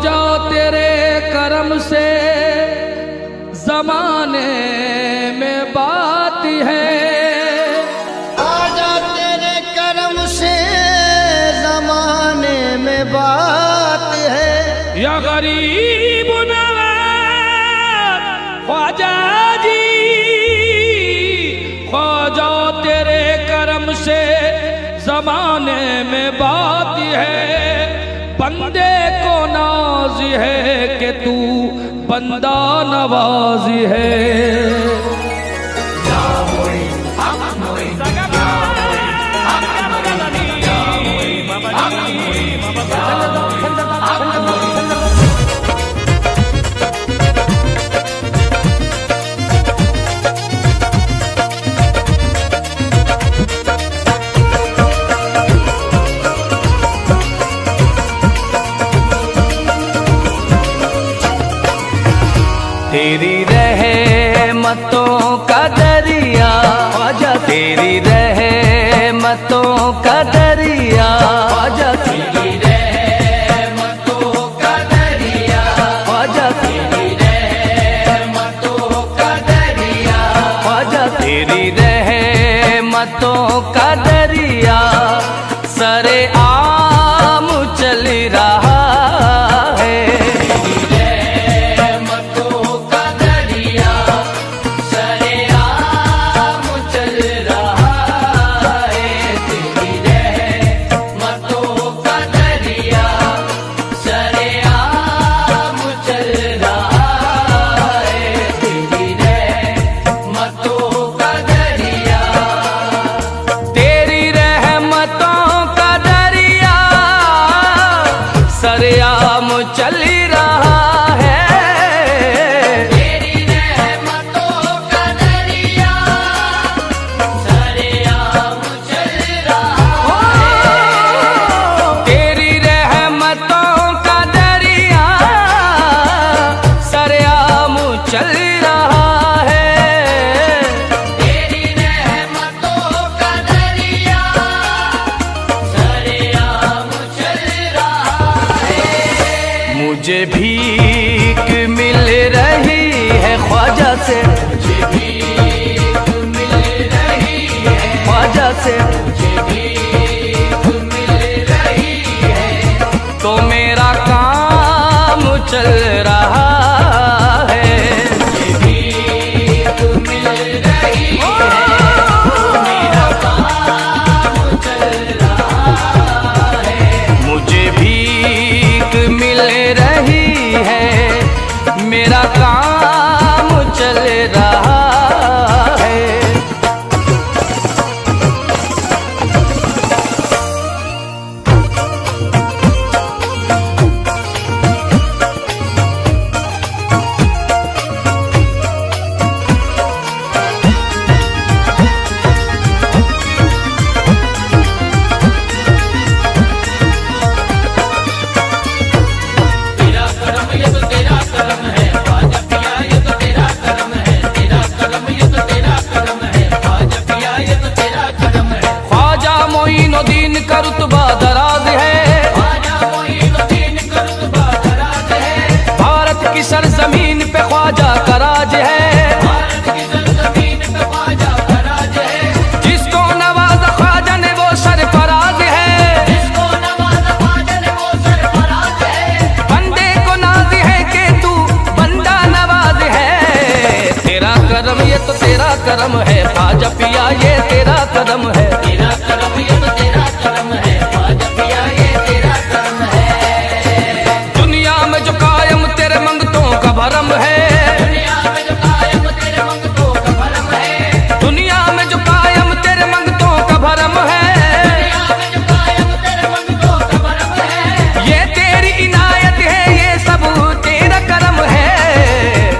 ख्वाजा तेरे करम से जमाने में बात है, ख्वाजा तेरे करम से जमाने में बात है। या गरीब नवाज ख्वाजा जी, ख्वाजा तेरे करम से जमाने में बात है। बंदे को नाज है कि तू बंदा नवाज है। तेरी रहमतों का दरिया ख्वाजा, तेरी रहमतों का दरिया ख्वाजा, तेरी रहमतों का दरिया ख्वाजा, तेरी रहमतों का दरिया ख्वाजा, तेरी रहमतों का दरिया सरे आम चल रहा है। सरेआम चल रहा है, तेरी रहमतों का दरिया सरेआम चल रहा है। तेरी रहमतों का दरिया सरेआम चल रहा है। तेरी रहमतों का दरिया सरेआम चल रहा है। मुझे भीख मिल रही है ख्वाजा से, मुझे भीख मिल रही है ख्वाजा से, मुझे भीख मिल रही है। तो मेरा काम चल रहा है, मुझे भीख मिल रही है, तो मेरा काम चल रहा है। मुझे भीख मिल रही है, मेरा काम चल रहा है। मोइनुद्दीन का रुतबा दराज है, भारत की सरजमीन पे ख्वाजा का राज है। जिसको नवाजा ख्वाजा ने वो सरफराज है, बंदे को नाज है कि तू बंदा नवाज है। तेरा करम ये तो तेरा करम है ख्वाजा पिया, ये तेरा करम है, तेरा करम ये तो तेरा करम है ख्वाजा पिया, ये तेरा करम है। दुनिया में जो कायम तेरे मंगतों का भरम है, दुनिया में जो कायम तेरे मंगतों का भरम है, दुनिया में जो कायम तेरे मंगतों का भरम है, दुनिया में जो कायम तेरे मंगतों का भरम है। ये तेरी इनायत है, ये सब तेरा करम है,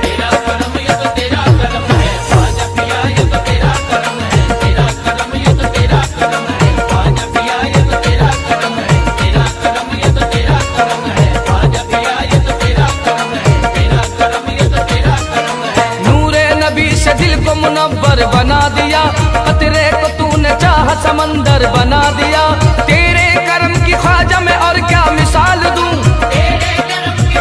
तेरा करम ये तो तेरा करम है ख्वाजा पिया, ये तो तेरा करम है, तेरा करम ये तो तेरा करम है ख्वाजा पिया, ये तो तेरा करम है, तेरा करम ये तो तेरा करम है ख्वाजा पिया, ये तो तेरा करम है, तेरा करम ये तो तेरा करम है। नूरे नबी से दिल को मुनव्वर बना दिया, कतरे को तूने चाहा समंदर बना दिया। तेरे करम की ख्वाजा में और क्या मिसाल दूं, तेरे करम की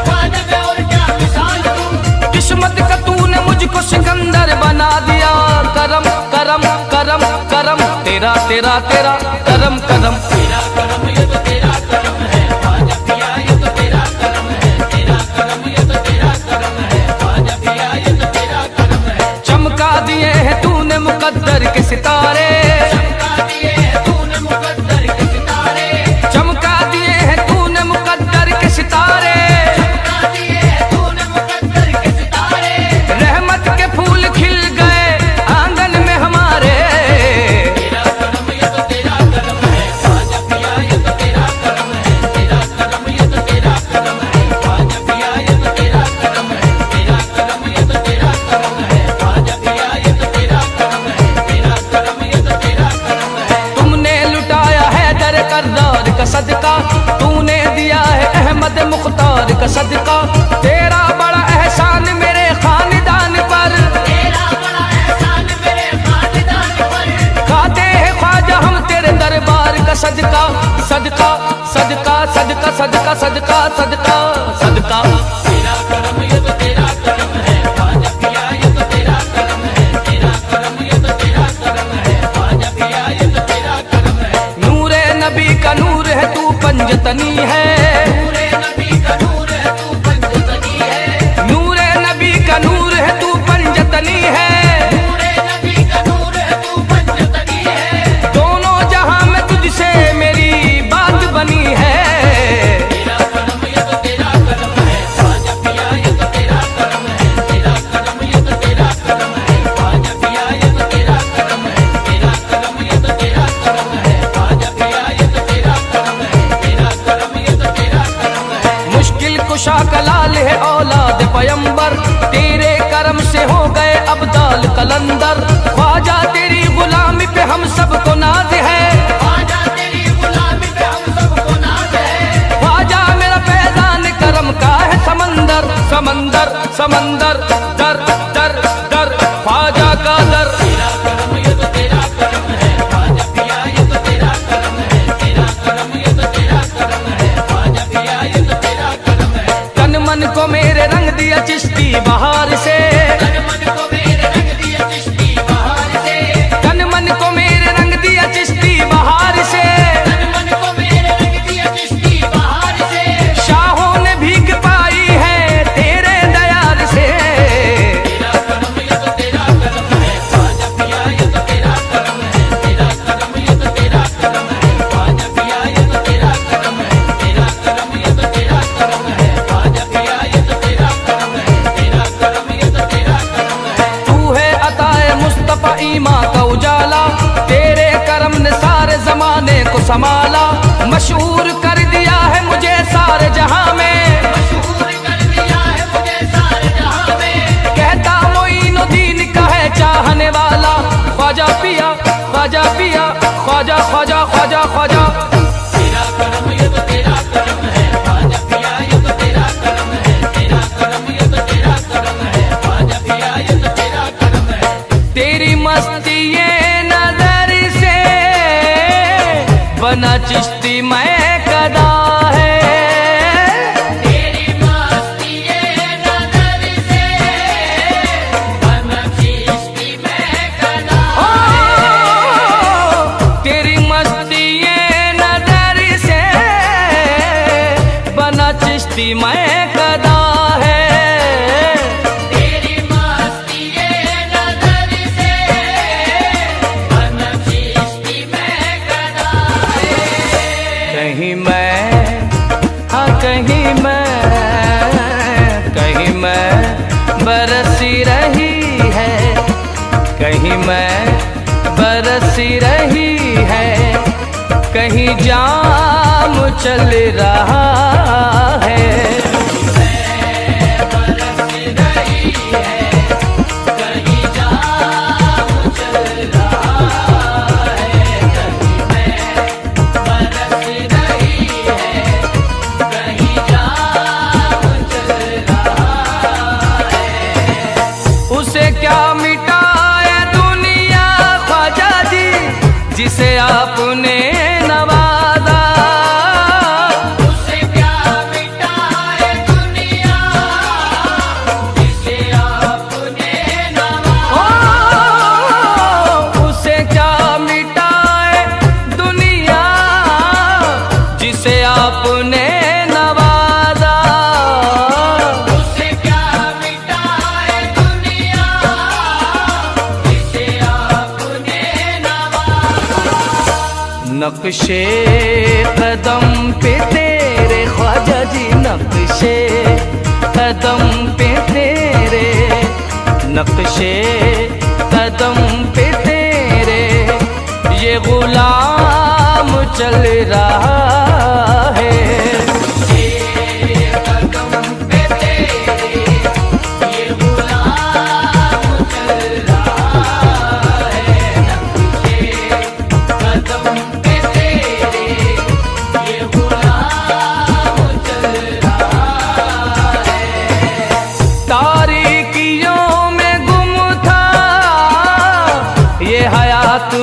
करम करम तेरा तेरा तेरा करम करम। तेरा करम ये तो तेरा करम है ख्वाजा पिया, ये तो तेरा करम है। तेरा करम ये तो तेरा करम है ख्वाजा पिया, ये तो तेरा करम है। चमका दिए हैं तूने मुकद्दर के सितारे, चमका दिए हैं तूने मुकद्दर के सितारे, चमका दिए हैं तूने मुकद्दर के सितारे, चमका दिए हैं तूने मुकद्दर के सितारे। रहमत के फूल खिल गए आंगन में हमारे। तेरा करम ये तो तेरा करम है ख्वाजा पिया, ये तो तेरा करम है। तेरा करम ये तो तेरा करम है ख्वाजा पिया, ये तो तेरा करम है। तेरा करम ये तो तेरा करम है ख्वाजा पिया, ये तो तेरा करम है। तेरा करम ये तो तेरा करम है। तुमने लुटाया है दर करदार का सदका, तूने दिया है अहमद मुख्तार का सदका। तेरा बड़ा एहसान मेरे खानदान पर, तेरा बड़ा एहसान मेरे खानदान पर। खाते हैं ख्वाजा हम तेरे दरबार का सदका, सदका सदका सदका सदका सदका सदका सदका। तेरा करम ये तो तेरा करम है ख्वाजा पिया, ये तो तेरा करम है। तेरा करम ये तो तेरा करम है ख्वाजा पिया, ये तो तेरा करम है। नूरे नबी का नूर है तू पंजतनी है, नूरे नबी का नूर है तू पंजतनी है। नूरे नबी का नूर है तू पंजतनी है, नूरे नबी का नूर है तू पंजतनी है। दोनों जहां में तुझसे मेरी बात बनी है। तेरा करम ये तो तेरा करम है ख्वाजा पिया, ये तो तेरा करम है। तेरा करम ये तो तेरा करम है ख्वाजा पिया, ये तो तेरा करम है। तेरा करम ये तो तेरा करम है ख्वाजा पिया, ये तो तेरा करम है। तेरा करम ये तो तेरा करम है। मुश्किल कुशा कलाल है औलाद पयंबर, तेरे करम से हो गए अब्दाल कलंदर। ख्वाजा तेरी गुलामी पे हम सबको नाज है, ख्वाजा तेरी गुलामी पे हम सबको नाज है। ख्वाजा मेरा फैजान करम का है समंदर, समंदर समंदर दर दर दर ख्वाजा का दर। तेरा करम ये तो तेरा करम है ख्वाजा पिया, ये तो तेरा करम है। तेरा करम ये तो तेरा करम है ख्वाजा पिया, ये तो तेरा करम है। तन मन को मेरे रंग दिया चिश्ती बहार से, तन मन को मेरे रंग दिया चिश्ती बहार से। तन मन को मेरे रंग दिया चिश्ती बहार से, तन मन को मेरे रंग दिया चिश्ती बहार से। शाहों ने भीख पाई है तेरे दयार से। तेरा करम ये तो तेरा करम है ख्वाजा पिया, ये तो तेरा करम है। तेरा करम ये तो तेरा करम है ख्वाजा पिया, ये तो तेरा करम है। तेरा करम ये तो तेरा करम है ख्वाजा पिया, ये तो तेरा करम है। तेरा करम ये तो तेरा करम है। तू है अताए मुस्तफा ईमा का उजाला, तेरे करम ने सारे जमाने को संभाला। मशहूर कर दिया है मुझे सारे जहां में, मशहूर कर दिया है मुझे सारे जहां में। कहता मोइनुद्दीन का है चाहने वाला, ख्वाजा पिया ख्वाजा पिया ख्वाजा ख्वाजा ख्वाजा ख्वाजा। तेरा करम ये तो तेरा करम है ख्वाजा पिया, ये तो तेरा करम है। तेरा करम ये तो तेरा करम है ख्वाजा पिया, ये तो तेरा करम है। तेरी मस्ती ये नजर से बना चिश्ती मैं कदा है। तेरी मस्ती ये नजर से बना चिश्ती मैं कदा है। तेरी मस्ती ये नजर से बना चिश्ती मैं कदा है। तेरी मस्ती ये नजर से बना चिश्ती मैं कदा है। कहीं मैं हाँ कहीं मैं बरसी रही है, कहीं मैं बरसी रही है। कहीं जाम चल रहा है, बरसी रही है। कहीं जाम चल रहा है, कहीं मैं बरसी रही है। कहीं जाम चल रहा है। उसे क्या मिटाए दुनिया ख्वाजा जी, जिसे आपने नवाजा। उसे क्या मिटाए दुनिया, जिसे आपने नवाजा। उसे क्या नक्शे कदम पे तेरे ख्वाजा जी, नक्शे कदम पे तेरे, नक्शे कदम पे तेरे ये गुलाम चल रहा है।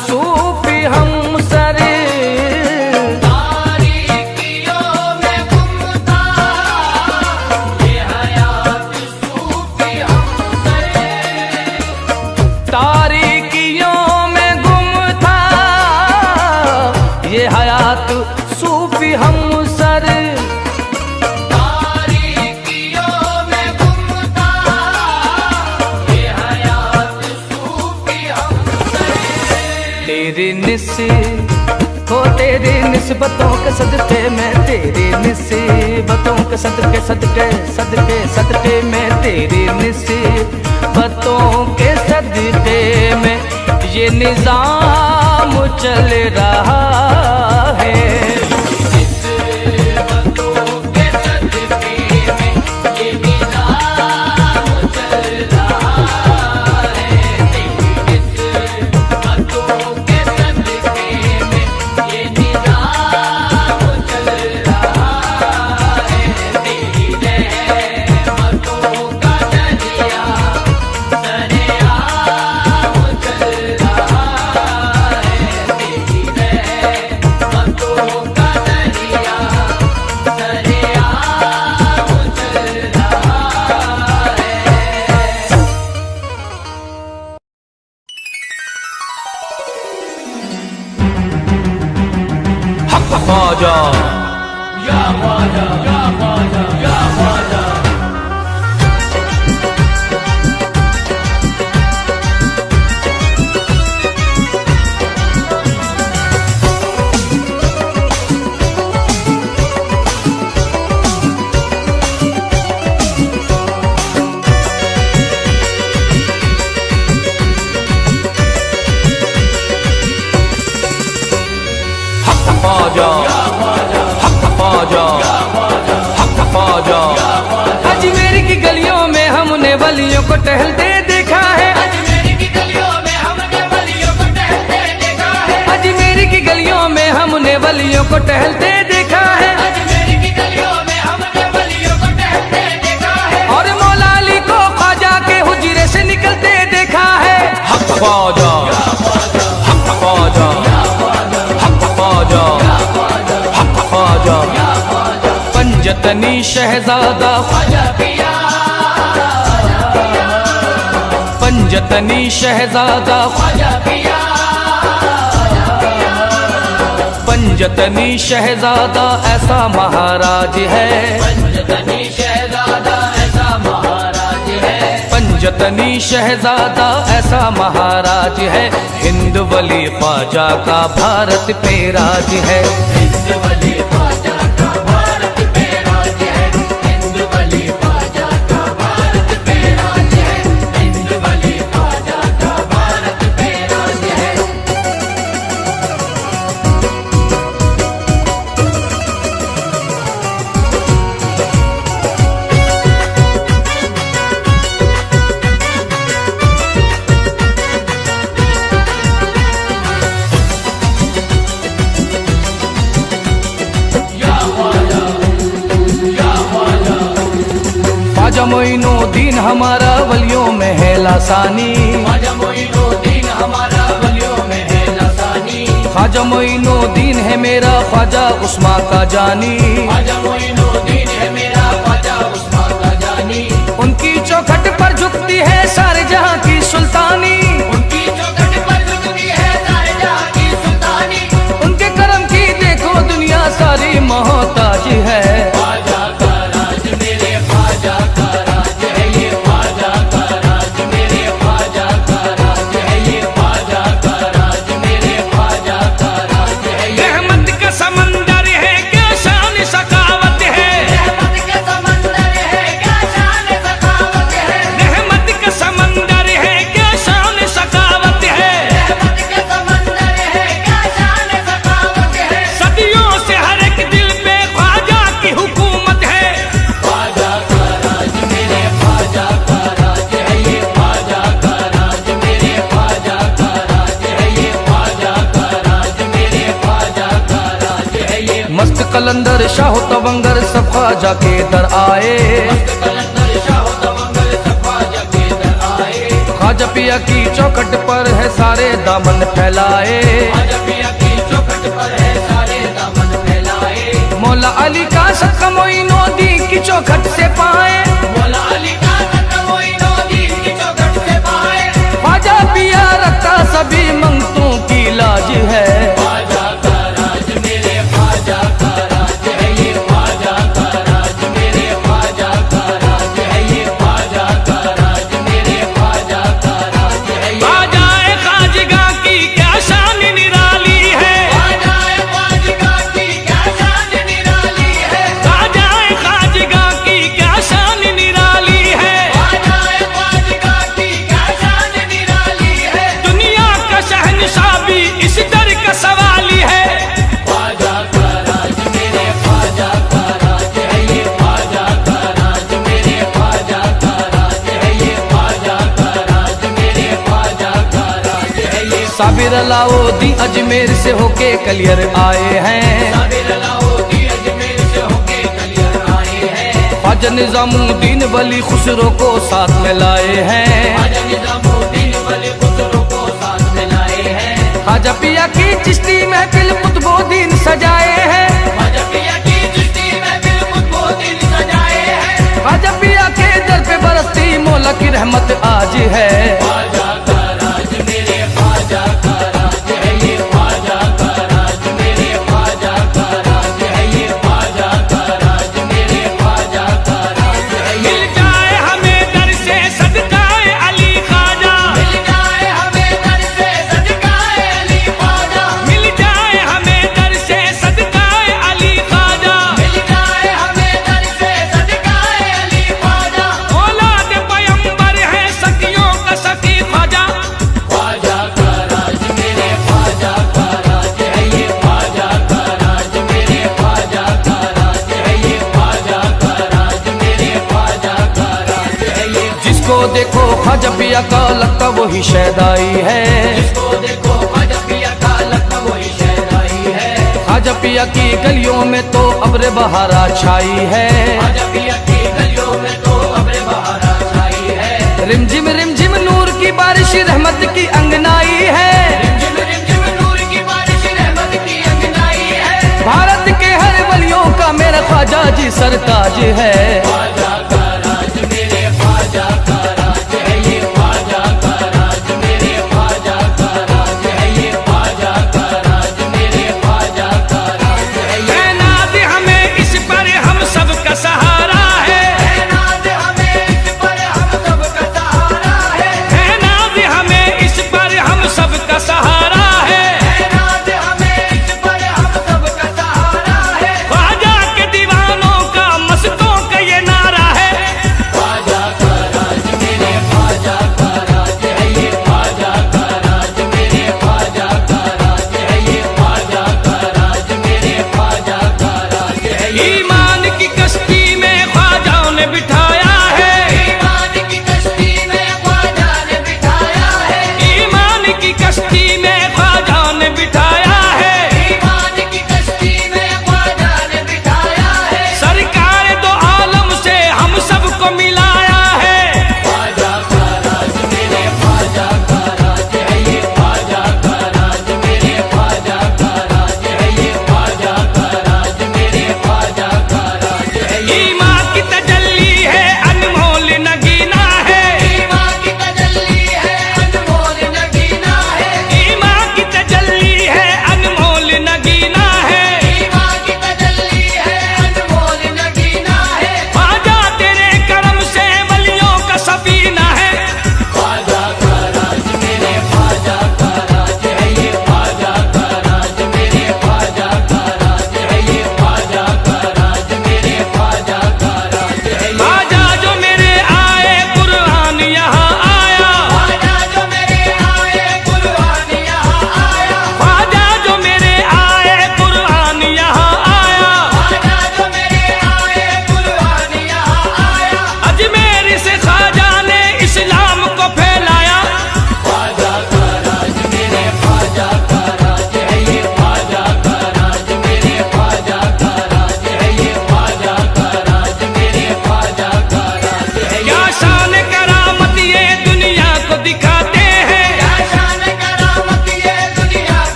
सूफी हम सर, तारीकियों में गुम था ये हयात सूफी हम सर, तारीकियों में गुम था ये हयात सूफी हम सर, तारीकियों में गुम था ये हयात सूफी हम सर। तेरी निस्बतों के सदके में, तेरी निस्बतों के सदके सदके सदके सदके में, तेरी निस्बतों के सदके में ये निजाम चल रहा है। ख्वाजा या ख्वाजा या ख्वाजा या ख्वाजा, अजमेर की गलियों में हमने वलियों को टहलते देखा है, अजमेर की गलियों में हमने वलियों को टहलते देखा है, अजमेर की गलियों में हमने वलियों को टहलते देखा है, अजमेर की गलियों में हमने वलियों को टहलते देखा है, और मौला अली को ख्वाजा के हुजरे से निकलते देखा है। हक ख्वाजा हक ख्वाजा हक ख्वाजा हक ख्वाजा, पंजतनी शहजादा ख्वाजा पिया, पंजतनी शहजादा ख्वाजा पिया, पंजतनी शहजादा ऐसा महाराज है, पंजतनी शहजादा ऐसा महाराज है, पंजतनी शहजादा ऐसा महाराज है, हिंद वली ख्वाजा का भारत पे राज है, हिंद वली ख्वाजा का भारत पे राज है, हिंद वली ख्वाजा का भारत पे राज है, हिंद वली ख्वाजा का भारत पे राज है। ख्वाजा मोइनुद्दीन हमारा वलियों में है लासानी, ख्वाजा मोइनुद्दीन हमारा वलियों में है लासानी, ख्वाजा मोइनुद्दीन है मेरा ख्वाजा उस्मा का जानी, ख्वाजा मोइनुद्दीन है मेरा ख्वाजा उस्मा का जानी, उनकी चौखट पर झुकती है सारे जहां की सुल्तानी, उनकी चौखट पर झुकती है सारे जहां की सुल्तानी, उनके करम की देखो दुनिया सारी मोहताज है, ख्वाजा का राज मेरे ख्वाजा का राज है, ये ख्वाजा का राज मेरे ख्वाजा का राज है, ये ख्वाजा का राज मेरे ख्वाजा का राज है, ये कलंदर शाह तवंगर सब ख्वाजा के दर आए। ख्वाजा पिया की चौखट पर है सारे दामन फैलाए। मौला अली का सदका मोइनुद्दीन की चौखट से पाए। ख्वाजा पिया रखता सभी मंगतों की लाज है। साबिर अलाउद्दीन अजमेर से होके कलियर आए हैं। ख्वाजा निजामुद्दीन वली खुसरो को साथ में लाए हैं। ख्वाजा पिया की चिश्ती महफिल कुतुबुद्दीन सजाए हैं। ख्वाजा पिया के दर पे बरसती मौला की रहमत आज है। देखो ख्वाजा पिया का लगता वही शहदाई है। ख्वाजा पिया की गलियों में तो अब्र बहारा छाई है। रिमझिम नूर की बारिश रहमत की अंगनाई है। भारत के हर वलियों का मेरा ख्वाजा जी सरताज है। ख्वाजा के दीवानों का मस्तों का ये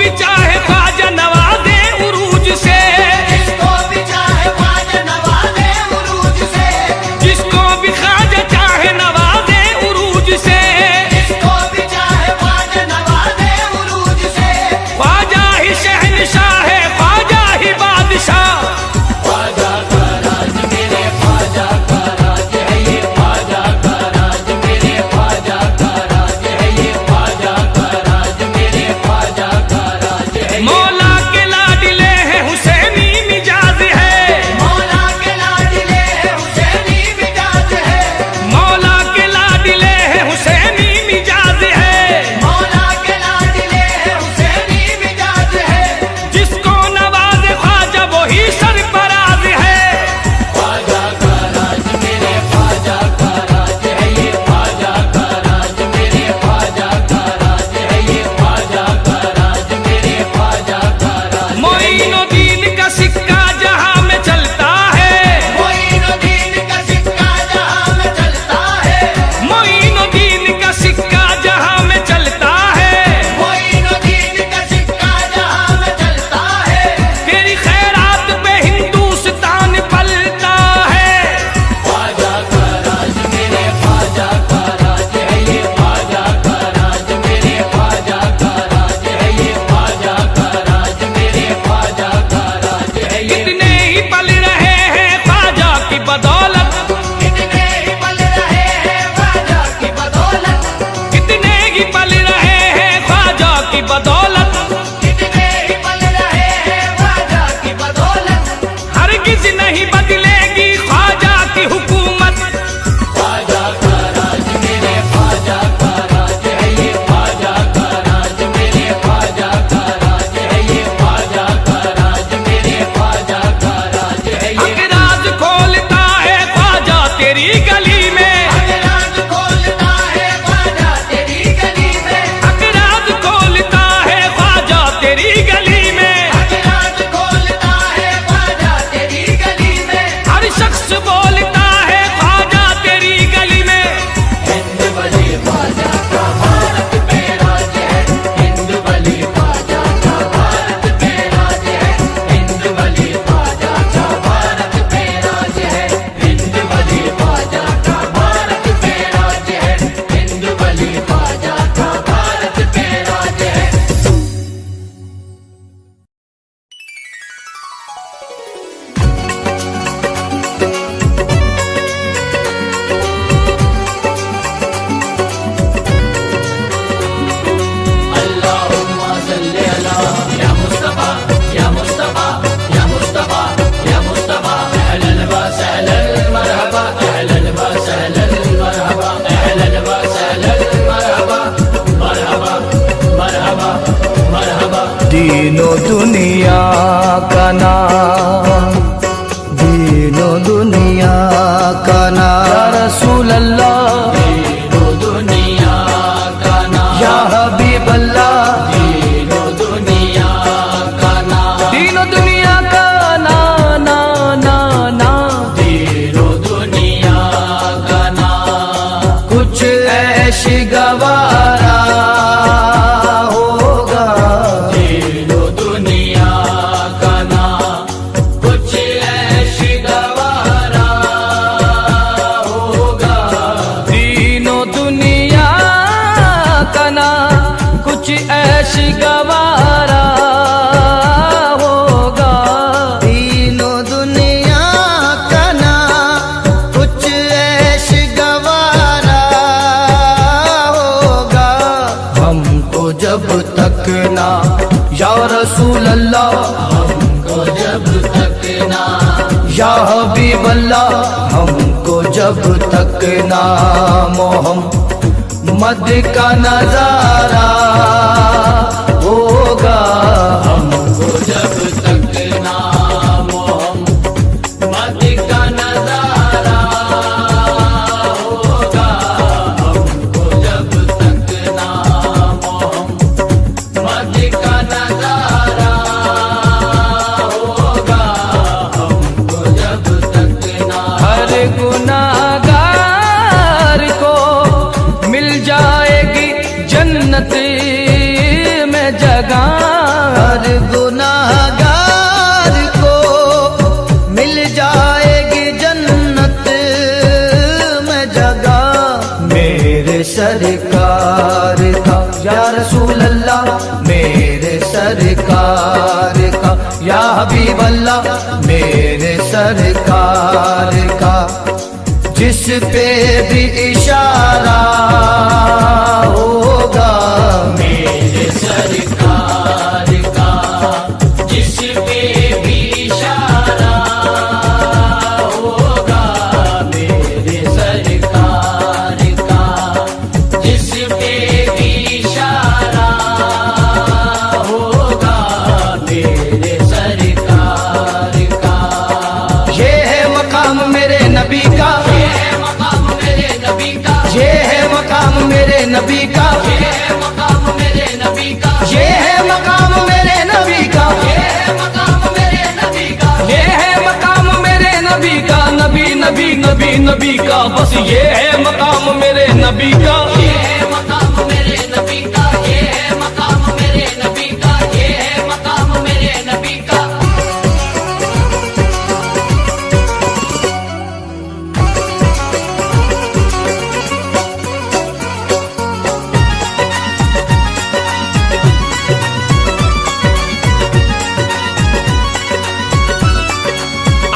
भी चाहे ख्वाजा नवाजे उरूज से, जिसको भी चाहे ख्वाजा नवाजे उरूज से, जिसको भी ख्वाजा चाहे नवाजे उरूज से, जिसको भी चाहे ख्वाजा नवाजे उरूज से। ख्वाजा ही शहनशाह है, ख्वाजा ही बादशाह, ख्वाजा का राज मेरे ख्वाजा का राज है ये, ख्वाजा का राज मेरे ख्वाजा का राज है ये, ख्वाजा का राज मेरे ख्वाजा का राज है ये। मौला के लाडिले हैं हुसैनी मिजाज है, मौला के लाडले हुसैनी मिजाज है, मौला के लाडिले हैं हुसैनी मिजाज है, मौला के लाडले हुसैनी मिजाज है। जिसको नवाजे ख्वाजा वही सरफराज है। ख्वाजा का राज मेरे ख्वाजा का राज है ये, ख्वाजा का राज मेरे ख्वाजा का राज है ये, ख्वाजा का राज मेरे ख्वाजा का राज। मोइनुद्दीन का सिक्का जहां में चलता है, मोइनुद्दीन का सिक्का जहां में चलता है, मोइनुद्दीन का सिक्का जहां में चलता है, मोइनुद्दीन का सिक्का जहां में चलता है। तेरी खैरात पे हिंदुस्तान पलता है। ख्वाजा का राज मेरे ख्वाजा का राज है ये, ख्वाजा का राज मेरे ख्वाजा का राज है ये, ख्वाजा का राज मेरे ख्वाजा का राज है ये। कितने ही पल रहे हैं ख्वाजा की बदौलत, कितने ही पल रहे हैं ख्वाजा की बदौलत, कितने ही पल रहे हैं ख्वाजा की बदौलत, कितने ही पल रहे हैं ख्वाजा की बदौलत। हरगिज नहीं बदलेगी ख्वाजा की हुकूमत। ख्वाजा का राज मेरे ख्वाजा का राज है ये, ख्वाजा का राज मेरे ख्वाजा का राज है ये, ख्वाजा का राज मेरे ख्वाजा का राज है ये। अकराज खोलता है ख्वाजा तेरी गली में, अगराज खोलता है ख्वाजा तेरी गली में, अकराज खोलता है ख्वाजा तेरी गली में, अगराज खोलता है ख्वाजा तेरी गली में। हर शख्स बोलता है ख्वाजा तेरी गली में। हिंद बली ख्वाजा का भारत पे राज है, हिंद बली ख्वाजा का भारत पे राज है, हिंद बली ख्वाजा का भारत पे राज है, हिंद बली ख्वाजा का भारत पे राज है, हिंद बली ख्वाजा का भारत पे राज है। अल्लाहुम्मा सल्ली अला या मुस्तफा या मुस्तफा या मुस्तफा या मुस्तफा। अहलन व सहलन मरहबा, अहलन व सहलन मरहबा, अहलन व सहलन मरहबा, मरहबा मरहबा मरहबा। दीनो दुनिया का नाम, दीनो दुनिया का नाम, या रसूल अल्लाह, दीनो दुनिया का नाम, या हबीब अल्लाह, दीनो दुनिया का नाम, दीनो दुनिया का ना ना ना ना, दीनो दुनिया का नाम। कुछ ऐशी गवारा होगा, दीनो दुनिया का नाम, कुछ ऐशी गवारा होगा। दीनो दुनिया का ना कुछ ऐशी गवारा होगा, दीनो दुनिया का ना कुछ ऐशी गवारा होगा। हमको जब तक ना या रसूल अल्लाह, हमको जब तक ना, या हबीब अल्लाह, हमको जब तक ना मोहम्मद का नजारा होगा, हमको जब तक ना मोहम्मद का नजारा होगा। हमको जब तक ना मोहम्मद का नजारा होगा। हमको जब तक ना हर गुनाहगार को मिल जाएगी जन्नत सरकार का, या हबीब अल्लाह मेरे सरकार का। जिस पे भी इशारा होगा मेरे सरकार का, जिस पे भी इशारा होगा मेरे सरकार का, जिस पे भी इशारा होगा मेरे सरकार का। ये है मकाम मेरे नबी का, ये है मकाम मेरे नबी का, ये है मकाम मेरे नबी का, ये है मकाम मेरे नबी का, ये है मकाम मेरे नबी का, ये है मकाम मेरे नबी का, ये है मकाम मेरे नबी का, नबी नबी नबी नबी का, बस ये है मकाम मेरे नबी का। ये है मकाम मेरे नबी का, ये है मकाम मेरे नबी का, ये है मकाम मेरे नबी का।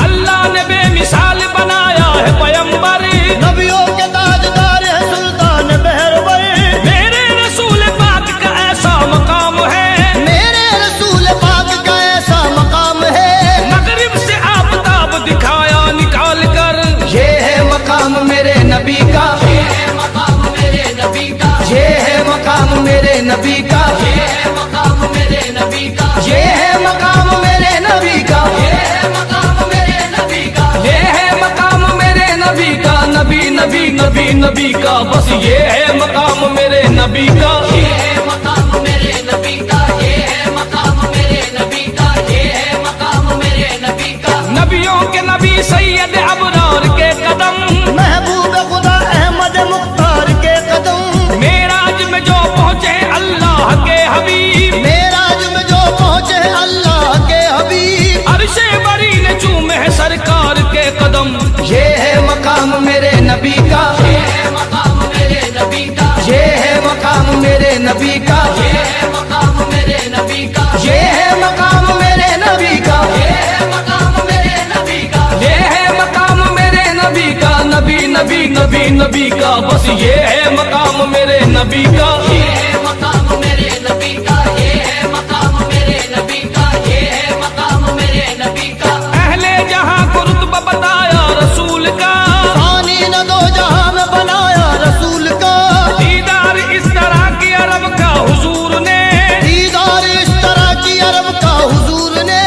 अल्लाह ने बेमिसाल बनाया है पैगंबर, नबियों के ताजदार है सुल्तान बहरवर। मेरे रसूल पाक का ऐसा मकाम है, मेरे रसूल पाक का ऐसा मकाम है, मगरिब से आफताब दिखाया निकाल कर। ये है मकाम मेरे नबी का, ये है मकाम मेरे नबी का, ये है मकाम मेरे नबी का, ये है मकाम मेरे नबी का, ये है मकाम मेरे नबी का, ये है मकाम मेरे नबी का। ये है मकाम मेरे नबी का, नबी नबी नबी नबी का, बस ये है मकाम मेरे नबी का। ये है मकाम मेरे नबी का, ये है मकाम मेरे नबी का, ये है मकाम मेरे नबी का। नबियों के नबी सैयद अबरार के कदम, महबूब खुदा अहमद मुख्तार के कदम, मेराज में जो पहुँचे अल्लाह के हबीब, मेराज में जो पहुँचे अल्लाह के हबीब। अर्शे बरी ने चूमे है सरकार के कदम। ये है मकाम मेरे नबी का, ये है मकाम मेरे नबी का, ये है मकाम मेरे नबी का, ये है मकाम मेरे नबी का, ये है मकाम मेरे नबी का, ये है मकाम मेरे नबी का। ये है मकाम मेरे नबी का, नबी नबी नबी नबी का, बस ये है मकाम मेरे नबी का। ये है मकाम मेरे नबी का, ये है मकाम मेरे नबी का, ये है मकाम मेरे नबी का। अहले जहां को रुतबा बताया रसूल का, पानी न दो जहां में बनाया रसूल का, दीदार इस तरह की अरब का हुजूर ने, दीदार इस तरह की अरब का हुजूर ने।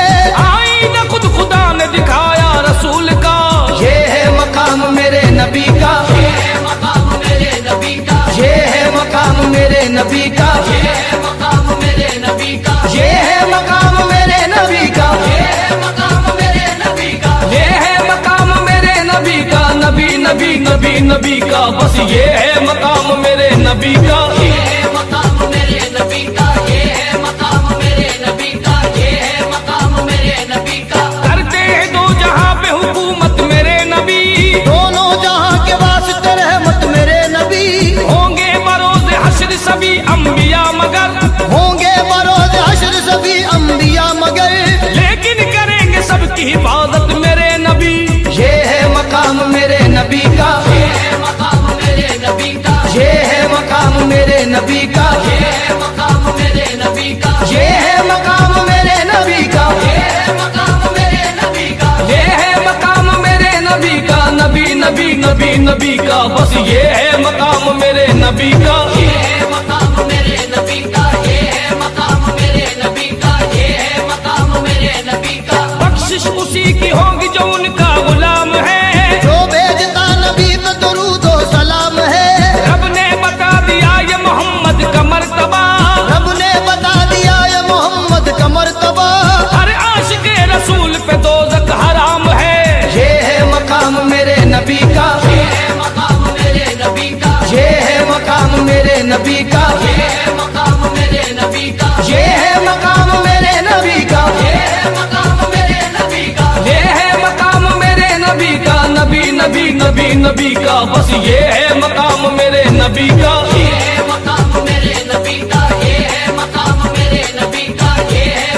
आईना खुद खुदा ने दिखाया रसूल का। ये है मकाम मेरे नबी का, ये है मकाम मेरे नबी का, ये है मकाम मेरे नबी का, ये है मकाम मेरे नबी का, ये है मकाम मेरे नबी का, ये है मकाम मेरे नबी का। ये है मकाम मेरे नबी का, नबी नबी नबी नबी का, बस ये है मकाम मेरे नबी का। ये है मकाम मेरे नबी का, ये है मकाम मेरे नबी का, ये है मकाम मेरे नबी का। करते हैं दो जहां पे हुकूमत मेरे नबी, दोनों जहां के वास्ते रहमत मेरे नबी। होंगे बरोज हश्र सभी अंबिया मगर, होंगे बरोज हश्र सभी अंबिया मगर, लेकिन करेंगे सबकी हिफाजत मेरे नबी। ये है मकाम मेरे नबी का, ये है मकाम मेरे नबी का, ये है मकाम मेरे नबी का, ये है मकाम मेरे नबी का, ये है मकाम मेरे नबी का, ये है मकाम मेरे नबी का। ये है मकाम मेरे नबी का, नबी नबी नबी नबी का, बस ये है मकाम मेरे नबी का। ये है मकाम मेरे नबी का, ये है मकाम मेरे नबी का, ये है मकाम मेरे नबी का। बख्शिश उसी की होगी जो उनका गुलाम है, जो भेजता नबी पे दुरूद और सलाम है। रब ने बता दिया ये मोहम्मद का मर्तबा, रब ने बता दिया ये मोहम्मद का मर्तबा। हर आशिक रसूल पे दोज़ख हराम है। ये है मकाम मेरे नबी का, ये है मकाम मेरे नबी का, ये है मकाम मेरे नबी का, ये है मकाम मेरे नबी का, ये है मकाम मेरे नबी का, ये है मकाम मेरे नबी का। ये है मकाम मेरे नबी का, नबी नबी नबी नबी का, बस ये है मकाम मेरे नबी का। ये है मकाम मेरे नबी का, ये है मकाम मेरे नबी का, ये है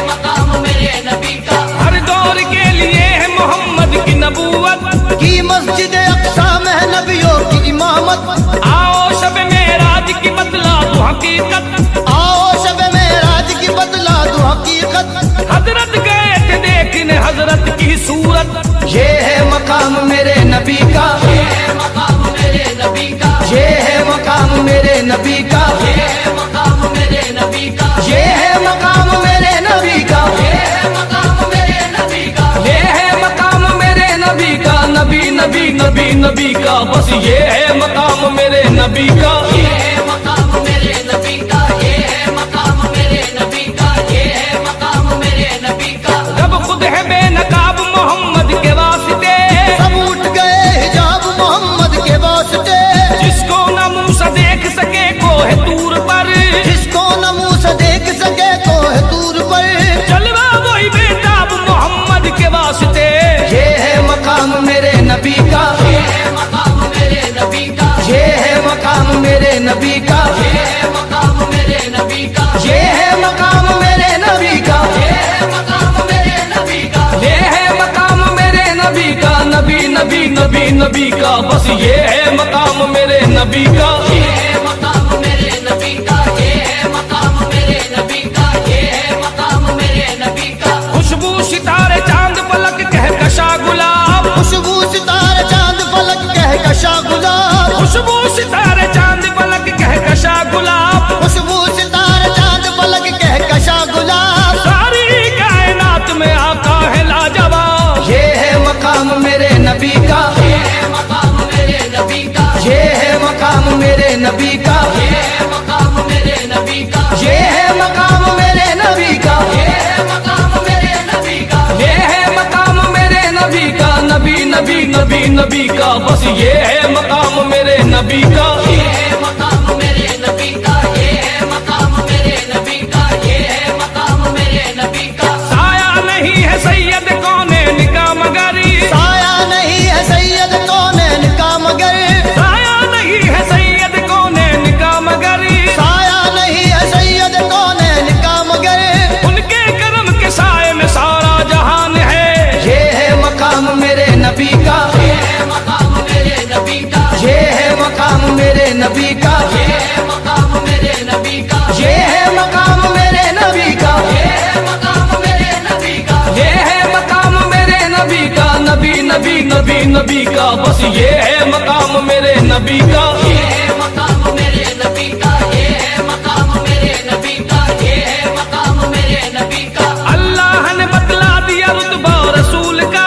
मस्जिद अक्सा में नबियों की इमामत। आओ शब मेराज की बतला दो हकीकत, आओ शब मेराज की बतला दो हकीकत। हजरत गए थे देखने हजरत की सूरत। ये है मकाम मेरे नबी का, ये है मकाम मेरे नबी का, ये है मकाम मेरे नबी का, ये है मकाम मेरे नबी का, ये है मकाम मेरे नबी का, ये है मकाम मेरे नबी का, ये है मकाम मेरे नबी का, नबी नबी नबी नबी का, बस ये है मकाम मेरे नबी का। ये है मकाम मेरे नबी का, ये है मकाम मेरे नबी का, ये है मकाम मेरे नबी का। रब खुद है बेनकाब मोहम्मद के वास्ते, सब उठ गए हिजाब मोहम्मद के वास्ते। जिसको न मुंह से देख सके को है दूर पर, जिसको न मुंह से देख सके को है दूर पर। जलवा वही बेताब मोहम्मद के वास्ते। ये है मकाम मेरे नबी का, ये है मकाम मेरे नबी का, ये है मकाम मेरे नबी का, ये है मकाम मेरे नबी का, ये है मकाम मेरे नबी का, ये है मकाम मेरे नबी का। ये है मकाम मेरे नबी का, नबी नबी नबी नबी का, बस ये है मकाम मेरे नबी का। ये है मकाम मेरे नबी का, ये है मकाम मेरे नबी का, ये है मकाम मेरे नबी का। खुशबू सितारे चांद पलक कह कशा गुलाब, खुशबू सितारे चांद फलक कह कशा गुलाब। खुशबू सितारे चांद पलक कह कशा गुलाब। खुशबू सितारे चांद फलक कह कशा गुलाब। सारी कायनात में आका है लाजवाब। ये है मकाम मेरे नबी का, ये है मकाम मेरे नबी का, ये है मकाम मेरे नबी का, ये है मकाम मेरे नबी का, ये है मकाम मेरे नबी का, ये है मकाम मेरे नबी का। ये है मकाम मेरे नबी का, नबी नबी नबी नबी का, बस ये है मकाम मेरे नबी का। ये है मकाम मेरे नबी का, ये है मकाम मेरे नबी का, ये है मकाम मेरे नबी का। साया नहीं है सैयद कौनैन का मगर, साया नहीं है सैयद कौनैन का मगर। साया नहीं है सैयद कौनैन का मगर, साया नहीं है सैयद कौनैन का मगर। उनके करम के साए में सारा जहान है। ये है मकाम मेरे नबी का, ये है मकाम मेरे नबी का, ये है मकाम मेरे नबी का, ये है मकाम मेरे नबी का, ये है मकाम मेरे नबी का, ये है मकाम मेरे नबी का। ये है मकाम मेरे नबी का, नबी नबी नबी नबी का, बस ये है मकाम मेरे नबी का। ये है मकाम मेरे नबी का, ये है मकाम मेरे नबी का, ये है मकाम मेरे नबी का। अल्लाह ने बतला दिया रुतबा रसूल का,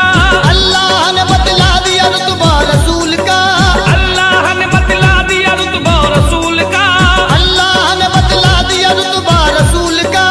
अल्लाह ने बतला दिया रुतबा रसूल का। अल्लाह ने बतला दिया रुतबा रसूल का। अल्लाह ने बतला दिया रुतबा रसूल का।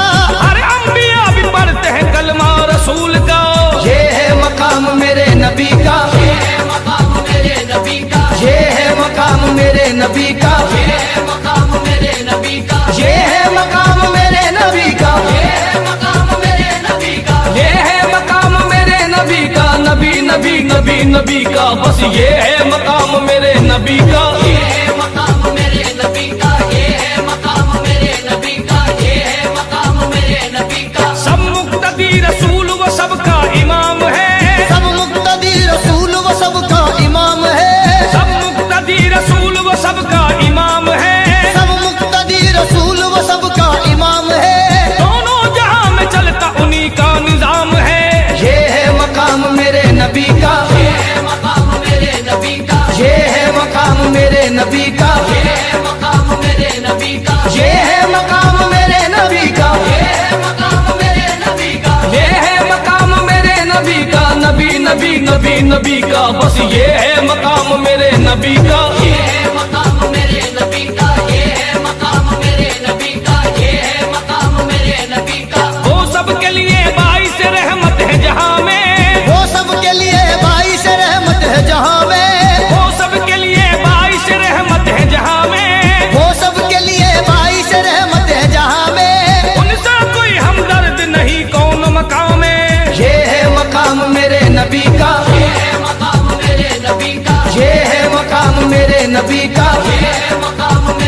अरे अंबिया भी पढ़ते हैं कलमा रसूल का। ये है मकाम मेरे नबी का, ये है मकाम मेरे नबी का, ये है मकाम मेरे नबी का, ये है मकाम मेरे नबी का, ये है मकाम मेरे नबी का, ये है मकाम मेरे नबी का। ये है मकाम मेरे नबी का, नबी नबी नबी नबी का, बस ये है मकाम मेरे नबी का। ये है मकाम मेरे नबी का, ये है मकाम मेरे नबी का, ये है मकाम मेरे नबी का। सब मुक्तदी रसूल व सबका इमाम है, सब मुक्तदी रसूल व सबका इमाम है। सब मुक्तदी रसूल व सबका इमाम है। सब मुक्तदी रसूल व सबका इमाम है। दोनों जहां में चलता उन्हीं का निजाम है। ये है मकाम मेरे नबी का, ये है मकाम मेरे नबी का, ये है मकाम मेरे नबी का, ये है मकाम मेरे नबी का, ये है मकाम मेरे नबी का, ये है मकाम मेरे नबी का। ये है मकाम मेरे नबी का, नबी नबी नबी नबी का, बस ये है मकाम मेरे नबी का। ये है मकाम मेरे नबी का, ये है मकाम मेरे नबी का, ये है मकाम मेरे नबी का। वो सबके लिए बाइस रहमत है जहां में, वो सबके लिए बाईस रहमत है जहां में। वो सबके लिए बाइस रहमत है जहां में। वो सबके लिए बाईस रहमत है जहां में। उनसे कोई हमदर्द नहीं कौन मकाम में। ये है मकाम मेरे नबी का, ये है मकाम मेरे नबी का, ये है मकाम मेरे नबी का, ये है मकाम मेरे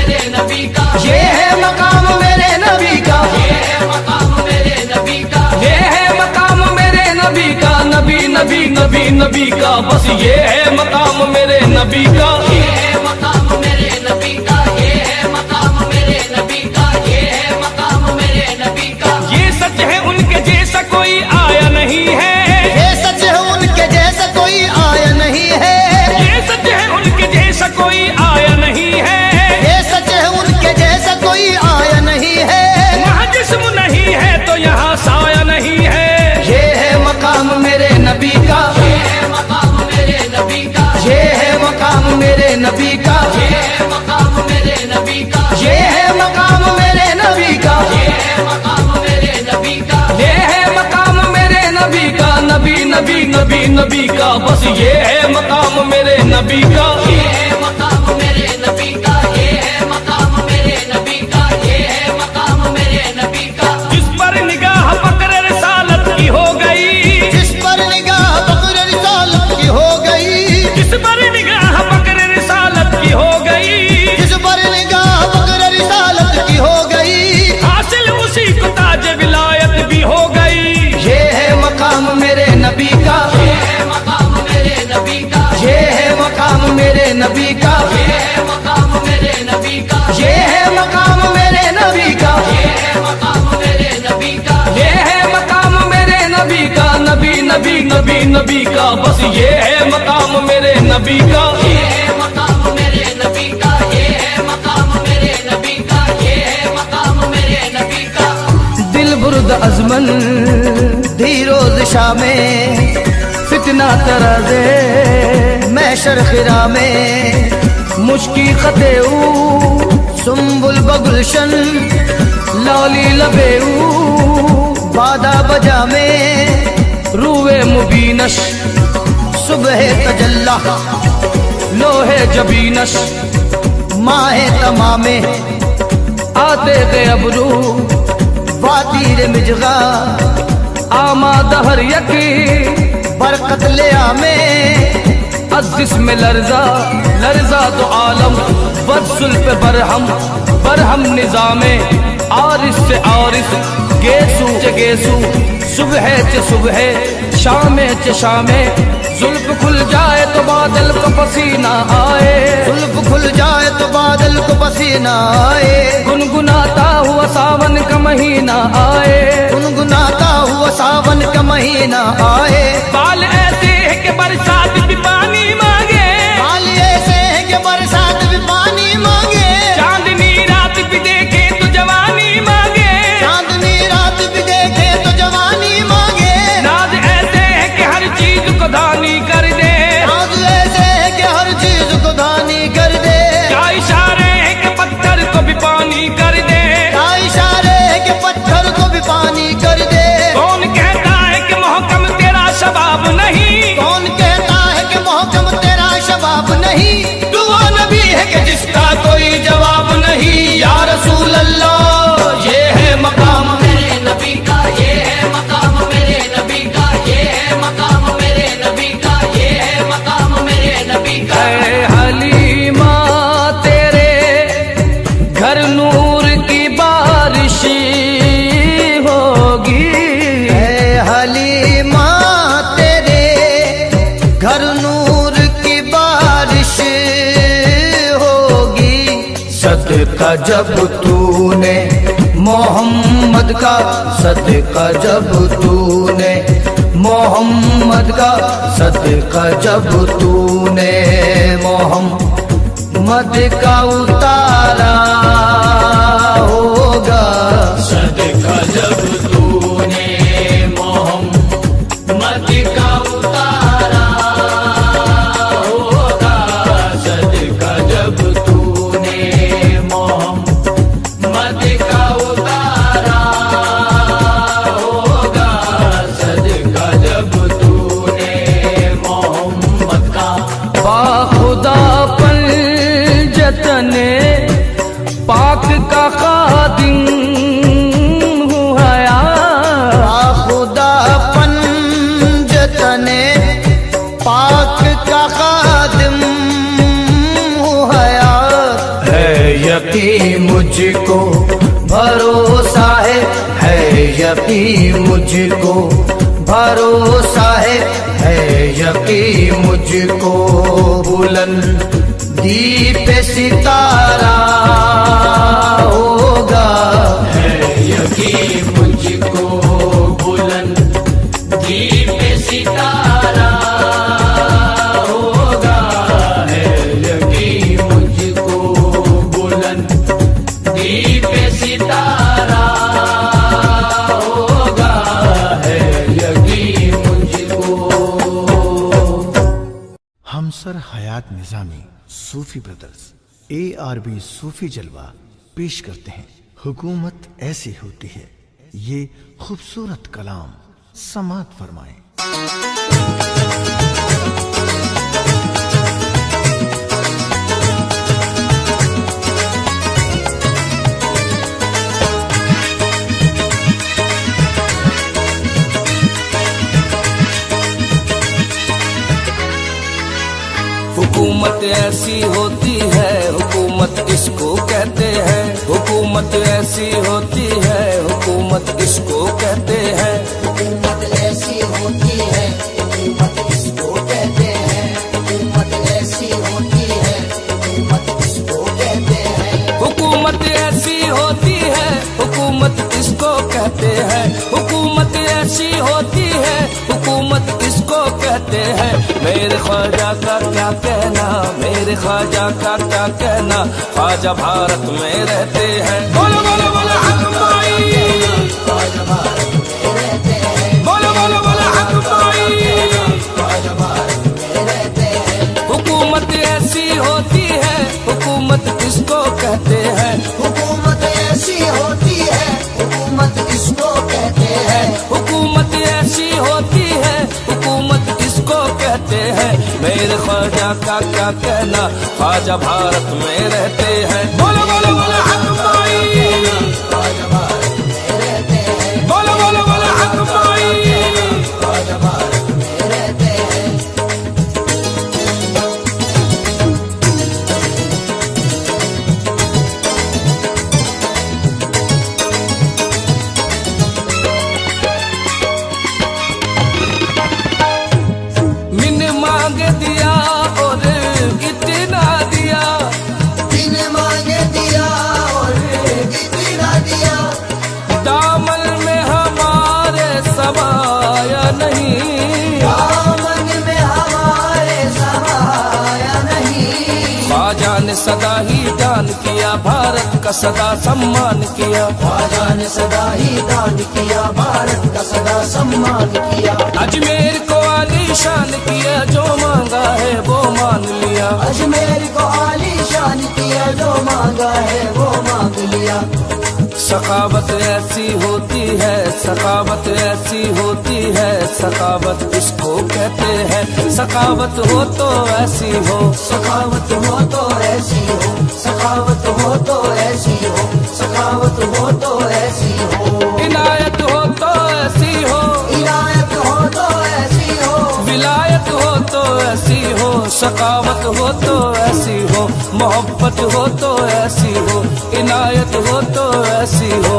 नबी का, बस ये है मकाम मेरे नबी का। ये है मकाम मेरे नबी का, ये है मकाम मेरे नबी का, ये है मकाम मेरे नबी का। ये सच है उनके जैसा कोई आया नहीं है, ये सच है उनके जैसा कोई आया नहीं है, ये सच है उनके जैसा कोई आया नहीं है। ये सच है उनके जैसा कोई आया नहीं है। वहाँ जिस्म नहीं है तो यहाँ साया नहीं है। ये है मकाम मेरे नबी का, ये है मकाम मेरे नबी का, ये है मकाम मेरे नबी का, ये है मकाम मेरे नबी का, ये है मकाम मेरे नबी का, ये है मकाम मेरे नबी का। ये है मकाम मेरे नबी का, नबी नबी नबी नबी का, बस ये है मकाम मेरे नबी का। ये है मकाम मेरे नबी का, ये है मकाम मेरे नबी का, ये है मकाम मेरे नबी का। जिस पर निगाह पकड़ रिसालत की हो गई, जिस पर निगाह पकड़ रिसालत की हो गई, जिस पर निगाह पकड़ रिसालत की हो गई, जिस पर निगाह पकड़ रिसालत की हो गई, हासिल उसी को ताज विलायत भी हो गई। ये है मकाम मेरे नबी का, ये है मकाम मेरे नबी का, ये है मकाम मेरे नबी का, ये है मकाम मेरे नबी का, ये है मकाम मेरे नबी का, ये है मकाम मेरे नबी का। ये है मकाम मेरे नबी का, नबी नबी नबी नबी का, बस ये है मकाम मेरे नबी का। ये है मकाम मेरे नबी का, ये है मकाम मेरे नबी का, ये है मकाम मेरे नबी का। दिल बुर्द अजमन धीरो दिशा में फितना तराजे मैं शर्खिरा में, मुश्की खतेऊ सुम्बुल बगुलशन लौली लबेऊ बादा बजा में, रूए मुबीनश सुबह तजल्ला लोहे जबीनश माहे तमामे, आते थे अबरू वातीर मिजगा आमा दहर यकी बरकत ले आमे, अजिस में लर्जा लर्जा तो आलम बदसुल पे बरहम बरहम निजामे आरिस से आरिस गेसू च गेसू सुबह च सुबह शामे च शामे जुल्फ खुल जाए तो बादल को पसीना आए, जुल्फ खुल जाए तो बादल को पसीना आए, गुनगुनाता हुआ सावन का महीना आए, गुनगुनाता हुआ सावन का महीना आए। बाल ऐसे है कि बरसात भी पानी मांगे, हाल ऐसे है कि बरसात भी पानी मांगे, चांदनी रात भी देखे तो जवानी मांगे, चांदनी रात भी देखे तो जवानी मांगे, नाज ऐसे है कि हर चीज को दानी कर दे, आज ऐसे है कि हर चीज को दानी कर दे, क्या इशारे है कि पत्थर को भी पानी कर दे। क्या इशारे है कि पत्थर को भी पानी कर दे। कौन कहता है कि मोहकम तेरा शबाब नहीं, कौन कहता है कि मोहकम तेरा शबाब नहीं, तू वो नबी है कि जिसका कोई जवाब नहीं। या रसूल अल्लाह ये है मकाम मेरे नबी का, ये है मकाम मेरे नबी का, ये है मकाम मेरे नबी का, ये है मकाम मेरे नबी का। ऐ हलीमा तेरे घर नूर की बारिश होगी, ऐ हलीमा तेरे घर नूर की बारिश होगी, सदका जब तूने मोहम्मद का, सदका जब तूने मोहम्मद का, सदका जब तूने मोहम्मद का उतारा होगा, सदका जब तूने मोहम्मद का उतारा होगा, सदका जब तूने मोहम्मद का उतारा होगा, सदका जब तूने मोहम्मद का। बाखुदा पल जतने पाक का खादिम हूँ हया, खुदा पंजतने पाक का खादिम हूँ हया, है यकीन मुझको भरोसा है यकीन मुझको भरोसा है यकी मुझको बुलंदी पे सितारा होगा, है यकीन मुझको बुलंदी पे सितारा होगा, है यकीन मुझको बुलंदी पे सितारा होगा, है यकीन मुझको। हमसर हयात निजामी सूफी ब्रदर्स ARB सूफी जलवा पेश करते हैं। हुकूमत ऐसी होती है, ये खूबसूरत कलाम समात फरमाएं। हुकूमत ऐसी होती है, हुकूमत इसको कहते हैं। हुकूमत ऐसी होती है, हुकूमत इसको कहते हैं। हुकूमत ऐसी होती है, हुकूमत इसको कहते हैं। हुकूमत ऐसी होती है, हुकूमत इसको कहते हैं। हुकूमत ऐसी होती है, हुकूमत इसको कहते हैं। हुकूमत ऐसी होती है, हुकूमत इसको कहते हैं। मेरे ख्वाजा का क्या कहना, मेरे ख्वाजा का क्या कहना, ख्वाजा भारत में रहते हैं। बोलो बोलो बोलो हक माई, ख्वाजा भारत में रहते हैं। बोलो बोलो बोलो हक माई। ख्वाजा भारत में रहते हैं। हुकूमत ऐसी होती है, हुकूमत इसको कहते हैं। हुकूमत ऐसी होती है, हुकूमत इसको कहते हैं। हुकूमत ऐसी होती है, हुकूमत इसको कहते हैं। मेरे ख्वाजा का क्या कहना, ख्वाजा भारत में रहते हैं। बोलो बोलो बोलो हक माई, ख्वाजा भारत में रहते हैं। बोलो बोलो बोलो हक माई। ख्वाजा भारत में रहते हैं। मिन मांग दिया और इतना दिया, बिन मांगे दिया और इतना दिया। दामन में हमारे समाया नहीं। दामन में हमारे समाया नहीं। ख्वाजा ने सदा ही दान किया, भारत का सदा सम्मान किया। ख्वाजा ने सदा ही दान किया, भारत का सदा सम्मान किया। अजमेर को आलीशान किया, जो मांगा है वो मान लिया। अजमेर को आलीशान किया, जो मांगा है वो मांग लिया। सखावत ऐसी होती है, सखावत ऐसी होती है, सखावत इसको कहते हैं। सखावत हो तो ऐसी हो, सखावत हो तो ऐसी हो, सखावत हो तो ऐसी हो, सखावत हो तो ऐसी हो। इनायत हो तो ऐसी हो, इनायत हो तो ऐसी हो। विलायत हो तो ऐसी हो, सखावत हो तो ऐसी हो, मोहब्बत हो तो ऐसी हो, इनायत हो तो ऐसी हो।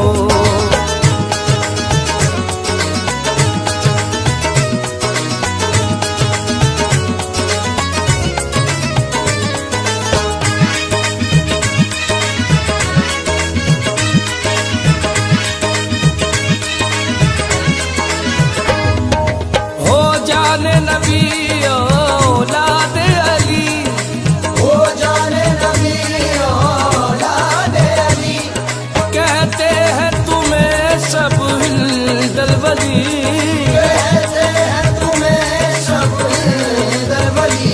हो जाने नबी औलाद अली, हो जाने नबी औलाद अली। कहते हैं तुम्हें सब हिंदल वली। कहते हैं तुम्हें सब दरबली।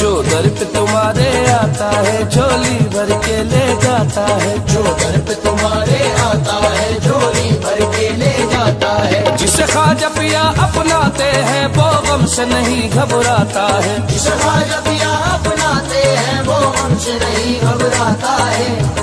जो दर पे तुम्हारे आता है, झोली भर के ले जाता है। जो दर पे तुम्हारे आता है, झोली भर के ले जाता है। जिसे ख्वाजा पिया अपनाते हैं, वो गम से नहीं घबराता है। जिसे ख्वाजा पिया अपनाते हैं, वो हमसे नहीं घबराता है।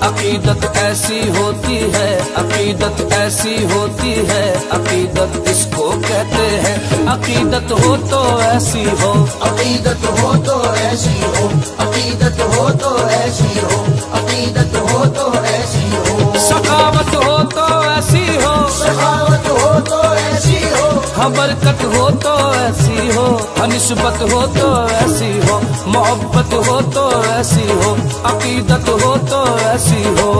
अकीदत ऐसी होती है, अकीदत ऐसी होती है, अकीदत इसको कहते हैं। अकीदत हो तो ऐसी हो, अकीदत हो तो ऐसी हो, अकीदत हो तो ऐसी हो, अकीदत हो तो ऐसी हो। सखावत हो तो ऐसी हो, सखावत हो तो ऐसी हो। हाँ बरकत हो तो ऐसी हो, हाँ निस्बत हो तो ऐसी हो, मोहब्बत हो तो ऐसी हो, अकीदत हो तो ऐसी हो।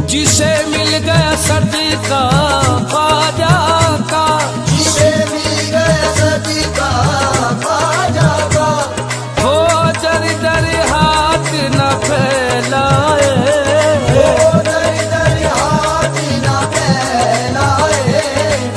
जिसे मिल गया सदका ख्वाजा का, जिसे मिल गया सदका ख्वाजा का, वो दर दर हाथ न फैलाए, वो दर दर हाथ न फैलाए।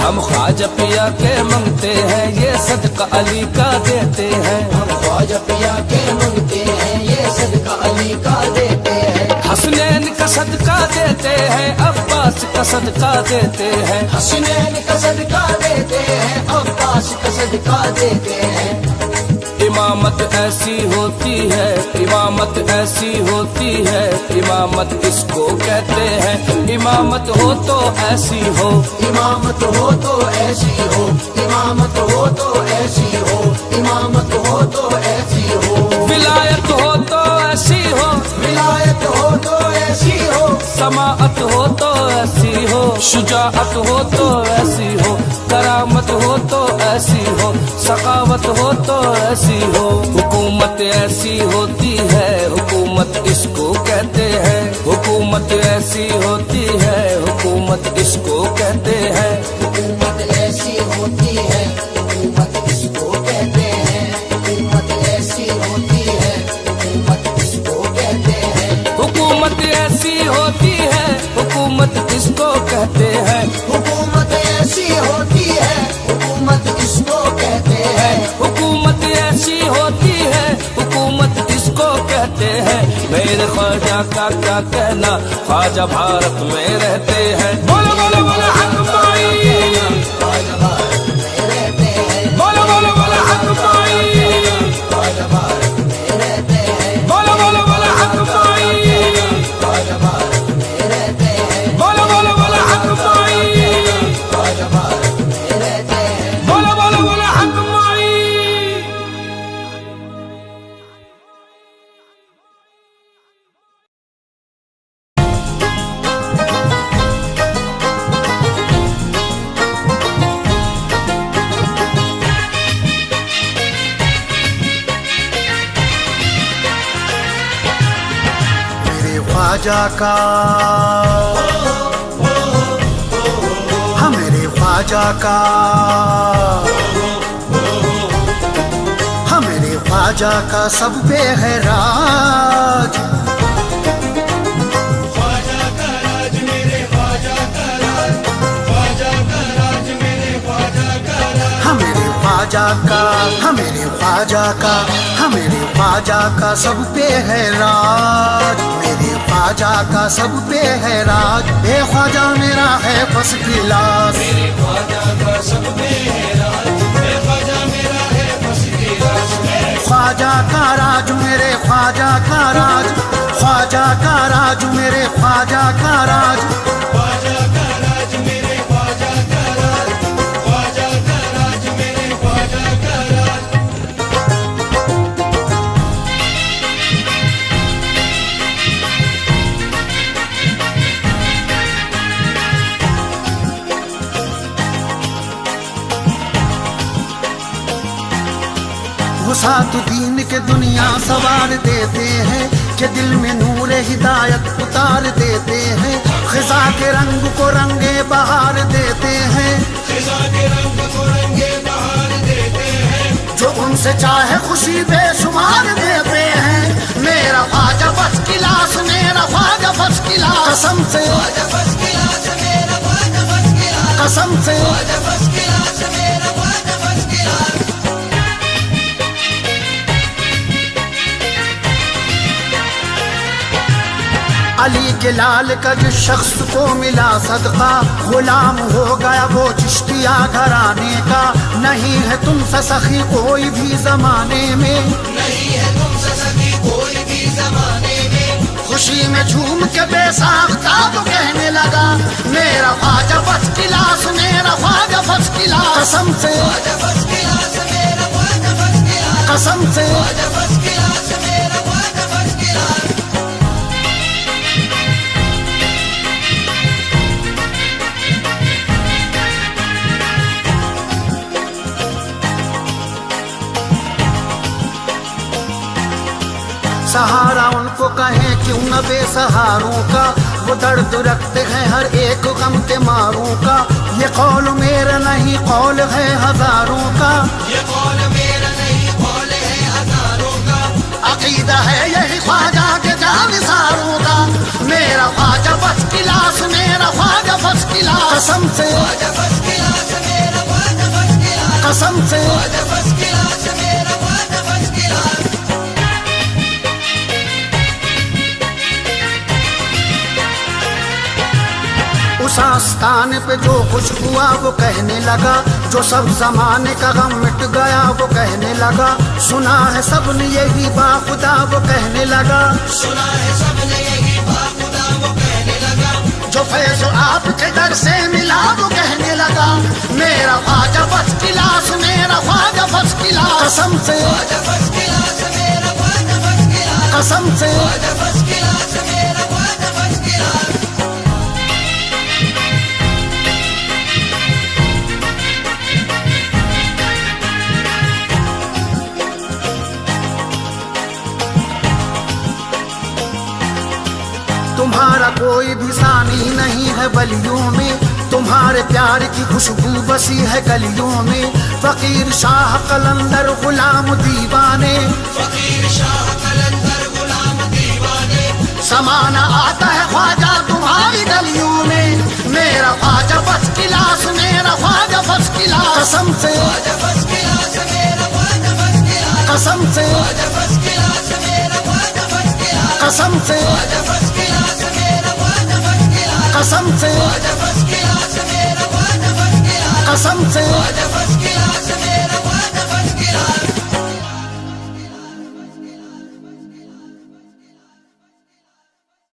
हम ख्वाजा पिया के मंगते हैं, ये सदका अली का देते हैं। हम ख्वाजा पिया के मंगते हैं, ये सदका अली का देते हैं। हसनैन का सदका देते हैं, अब्बास का सदका देते हैं। हसनैन का सदका देते हैं, अब्बास का सदका देते हैं। इमामत ऐसी होती है, इमामत ऐसी होती है, इमामत किसको कहते हैं, इमामत हो तो ऐसी हो, इमामत हो तो ऐसी हो, इमामत हो तो ऐसी हो, इमामत हो तो ऐसी हो। विलायत हो तो ऐसी हो, विलायत हो तो ऐसी हो, समाअत हो तो ऐसी हो, शुजाअत हो तो ऐसी हो, करामत हो तो ऐसी हो, सखावत हो तो ऐसी हो। हुकूमत ऐसी होती है, हुकूमत इसको कहते हैं, हुकूमत ऐसी होती है, हुकूमत इसको कहते हैं। हुकूमत ऐसी होती है, हुकूमत इसको कहते हैं। हुकूमत ऐसी होती है, हुकूमत इसको कहते हैं। हुकूमत ऐसी होती है, हुकूमत इसको कहते हैं। हुकूमत ऐसी होती है, हुकूमत इसको कहते हैं। हुकूमत ऐसी होती है, हुकूमत इसको कहते हैं। मेरे ख्वाजा का क्या कहना, ख्वाजा भारत में रहते हैं। बोलो बोलो बोलो हक माई, ख्वाजा भारत में रहते हैं। बोलो बोलो बोलो हक माई, ख्वाजा भारत में रहते हैं। बोलो बोलो बोलो हक माई, ख्वाजा भारत में रहते हैं। बोलो बोलो बोलो हक माई, ख्वाजा भारत में रहते हैं। बोलो बोलो बोलो हक माई। मेरे ख्वाजा का, हाँ मेरे ख्वाजा का, हाँ मेरे ख्वाजा का सब पे है राज। हाँ मेरे ख्वाजा का, हाँ मेरे ख्वाजा का, हाँ मेरे ख्वाजा का सब पे है राज। मेरे ख्वाजा का सब पे है राज। ए ख्वाजा मेरा है फर्स्ट क्लास। मेरे ख्वाजा का सब पे है राज। ए ख्वाजा मेरा है फर्स्ट क्लास। ख्वाजा का राज मेरे ख्वाजा का राज, ख्वाजा का राज मेरे ख्वाजा का राज। ख्वाजा का राज मेरे ख्वाजा का राज, ख्वाजा का राज मेरे ख्वाजा का राज। सात दीन के दुनिया सवार देते हैं, कि दिल में नूर हिदायत उतार देते हैं। खिजा के रंग को रंगे बहार देते हैं, खिजा के रंग को रंगे बहार देते हैं। जो उनसे चाहे खुशी बेशुमार देते हैं। मेरा ख्वाजा फर्स्ट क्लास, मेरा ख्वाजा फर्स्ट क्लास। कसम से ख्वाजा फर्स्ट क्लास, मेरा ख्वाजा फर्स्ट क्लास। कसम से ख्वाजा फर्स्ट क्लास, मेरा ख्वाजा फर्स्ट क्लास। अली के लाल का जिस शख्स को मिला सदका, गुलाम हो गया वो चिश्तिया घराने का। नहीं है तुमसे सखी कोई भी जमाने में, नहीं है तुमसे सखी कोई भी जमाने में। खुशी में झूम के बेसाख्ता तो कहने लगा, मेरा ख्वाजा फर्स्ट क्लास, मेरा ख्वाजा फर्स्ट क्लास। कसम से ख्वाजा फर्स्ट क्लास। कसम से ख्वाजा फर्स्ट क्लास मेरा ख्वाजा फर्स्ट क्लास। सहारा उनको कहें क्यों न बेसहारों का, वो दर्द रखते हैं हर एक गम के मारों का। ये कौल मेरा नहीं कौल है हजारों का, ये कौल मेरा नहीं कौल है हजारों का। अकीदा है यही ख्वाजा के जानिसारों का। मेरा ख्वाजा फर्स्ट क्लास मेरा ख्वाजा फर्स्ट क्लास। कसम से ख्वाजा फर्स्ट क्लास मेरा ख्वाजा फर्स्ट क्लास। कसम से ख्वाजा फर्स्ट क्लास मेरा ख्वाजा फर्स्ट क्लास। उस आस्थान पे जो कुछ हुआ वो कहने लगा, जो सब जमाने का गम मिट गया वो कहने लगा। सुना है सबने यही बाखुदा वो कहने लगा, सुना है सबने यही बाखुदा वो कहने लगा। जो फैज आपके दर से मिला वो कहने लगा। मेरा ख्वाजा फर्स्ट क्लास मेरा ख्वाजा फर्स्ट क्लास। कसम से ख्वाजा फर्स्ट क्लास मेरा ख्वाजा फर्स्ट क्लास। कसम से ख्वाजा फर्स्ट क्लास मेरा ख्वाजा फर्स्ट क्लास। तुम्हारा कोई भी सानी नहीं है बलियों में, तुम्हारे प्यार की खुशबू बसी है गलियों में। फकीर शाह कलंदर गुलाम दीवाने, फकीर शाह कलंदर गुलाम दीवाने। समाना आता है ख्वाजा तुम्हारी गलियों में। मेरा ख्वाजा फर्स्ट क्लास मेरा ख्वाजा फर्स्ट क्लास। कसम से ख्वाजा फर्स्ट क्लास मेरा ख्वाजा फर्स्ट क्लास। कसम से ख्वाजा फर्स्ट क्लास मेरा ख्वाजा फर्स्ट क्लास। कसम से ख्वाजा फर्स्ट क्लास मेरा ख्वाजा फर्स्ट क्लास। कसम से ख्वाजा फर्स्ट क्लास मेरा ख्वाजा फर्स्ट क्लास। कसम से ख्वाजा फर्स्ट